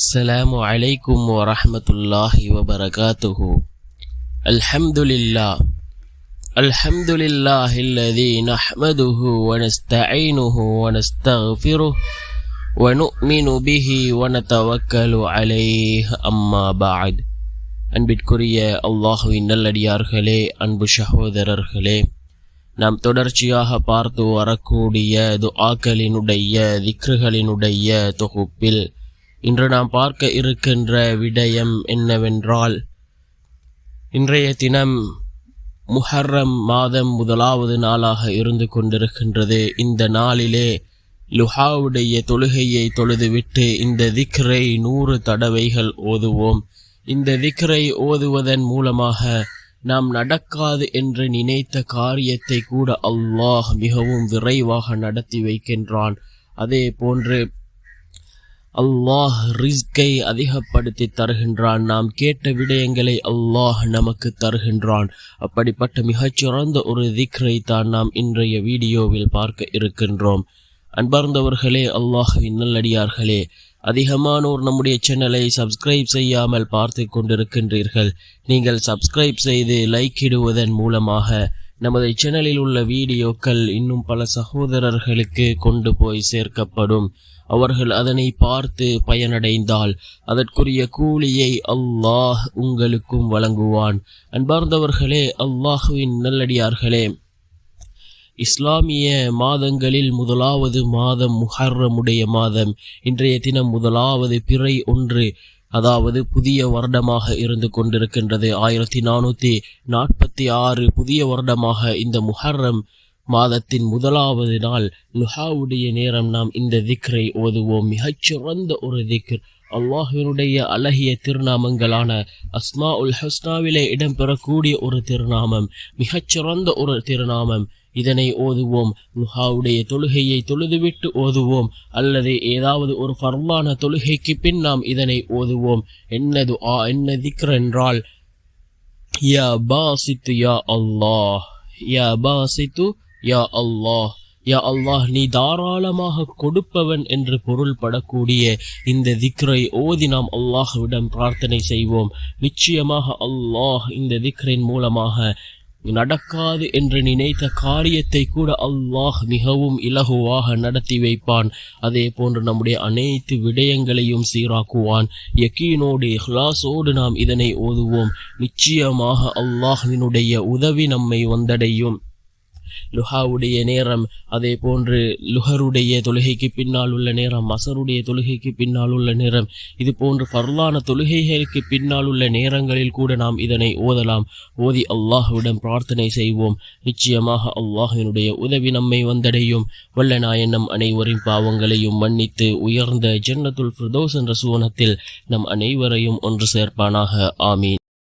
السلام عليكم ورحمة الله وبركاته. الحمد لله الذي نحمده ونستعينه ونستغفره ونؤمن به ونتوكل عليه أما بعد. அன்பிற்குரிய அல்லாஹுவின் நல்லடியார்களே, அன்பு சகோதரர்களே, நாம் தொடர்ச்சியாக பார்த்து வரக்கூடிய துஆக்களினுடைய திக்ருகளினுடைய தொகுப்பில் இன்று நாம் பார்க்க இருக்கின்ற விடயம் என்னவென்றால், இன்றைய தினம் முஹர்ரம் மாதம் முதலாவது நாளாக இருந்து கொண்டிருக்கின்றது. இந்த நாளிலே லுஹாவுடைய தொழுகையை தொழுதுவிட்டு இந்த திக்ரை 100 தடவைகள் ஓதுவோம். இந்த திக்ரை ஓதுவதன் மூலமாக நாம் நடக்காது என்று நினைத்த காரியத்தை கூட அல்லாஹ் மிகவும் விரைவாக நடத்தி வைக்கின்றான். அதே போன்று அல்லாஹ் ரிஸ்கை அதிகப்படுத்தி தருகின்றான். நாம் கேட்ட விடயங்களை அல்லாஹ் நமக்கு தருகின்றான். அப்படிப்பட்ட மிகச்சிறந்த ஒரு திக்ரை தான் நாம் இன்றைய வீடியோவில் பார்க்க இருக்கின்றோம். அன்பார்ந்தவர்களே, அல்லாஹ்வின் நல்லடியார்களே, அதிகமானோர் நம்முடைய சேனலை சப்ஸ்கிரைப் செய்யாமல் பார்த்து கொண்டிருக்கின்றீர்கள். நீங்கள் சப்ஸ்கிரைப் செய்து லைக் இடுவதன் மூலமாக நமது சேனலில் உள்ள வீடியோக்கள் இன்னும் பல சகோதரர்களுக்கு கொண்டு போய் சேர்க்கப்படும். அவர்கள் அதனை பார்த்து பயனடைந்தால் அதற்குரிய கூலியை அல்லாஹ் உங்களுக்கும் வழங்குவான். அன்பார்ந்தவர்களே, அல்லாஹுவின் நல்லடியார்களே, இஸ்லாமிய மாதங்களில் முதலாவது மாதம் முஹர்ரமுடைய மாதம். இன்றைய தினம் முதலாவது பிறை 1, அதாவது புதிய வருடமாக இருந்து கொண்டிருக்கின்றது. 1446 புதிய வருடமாக இந்த முஹர்ரம் மாதத்தின் முதலாவது நாள் லுஹாவுடைய நேரம் நாம் இந்த திக்ரை ஓதுவோம். மிகச்சிறந்த ஒரு திக்ர், அல்லாஹ்வினுடைய அழகிய திருநாமங்களான அஸ்மா உல் ஹஸ்னாவிலே இடம்பெறக்கூடிய ஒரு திருநாமம், மிகச்சிறந்த ஒரு திருநாமம். இதனை ஓதுவோம். லுஹாவுடைய தொழுகையை தொழுதுவிட்டு ஓதுவோம், அல்லது ஏதாவது ஒரு ஃபர்லான தொழுகைக்கு பின் நாம் இதனை ஓதுவோம். என்ன துஆ, என்ன திக்ர் என்றால், யா பாசித்து யா அல்லாஹ், யா பாசித்து யா அல்லாஹ், யா அல்லாஹ், நீ தாராளமாக கொடுப்பவன் என்று பொருள்படக்கூடிய இந்த திக்ரை ஓதி நாம் அல்லாஹ்விடம் பிரார்த்தனை செய்வோம். நிச்சயமாக அல்லாஹ் இந்த திக்ரின் மூலமாக நடக்காது என்று நினைத்த காரியத்தை கூட அல்லாஹ் மிகவும் இலகுவாக நடத்தி வைப்பான். அதே போன்று நம்முடைய அனைத்து விடயங்களையும் சீராக்குவான். யகீனோடு இஹ்லாஸோடு நாம் இதனை ஓதுவோம். நிச்சயமாக அல்லாஹ்வினுடைய உதவி நம்மை வந்தடையும். லுஹாவுடைய நேரம், அதே போன்று லுஹருடைய தொழுகைக்கு பின்னால் உள்ள நேரம், அசருடைய தொழுகைக்கு பின்னால் உள்ள நேரம், இது போன்று ஃபர்லான தொழுகைகளுக்கு பின்னால் உள்ள நேரங்களில் கூட நாம் இதனை ஓதலாம். ஓதி அல்லாஹ்விடம் பிரார்த்தனை செய்வோம். நிச்சயமாக அல்லாஹ்வினுடைய உதவி நம்மை வந்தடையும். வல்ல நாயன் நம் அனைவரின் பாவங்களையும் மன்னித்து உயர்ந்த ஜன்னத்துல் ஃபிர்தௌஸ் என்ற சுவனத்தில் நம் அனைவரையும் ஒன்று சேர்ப்பானாக. ஆமீன்.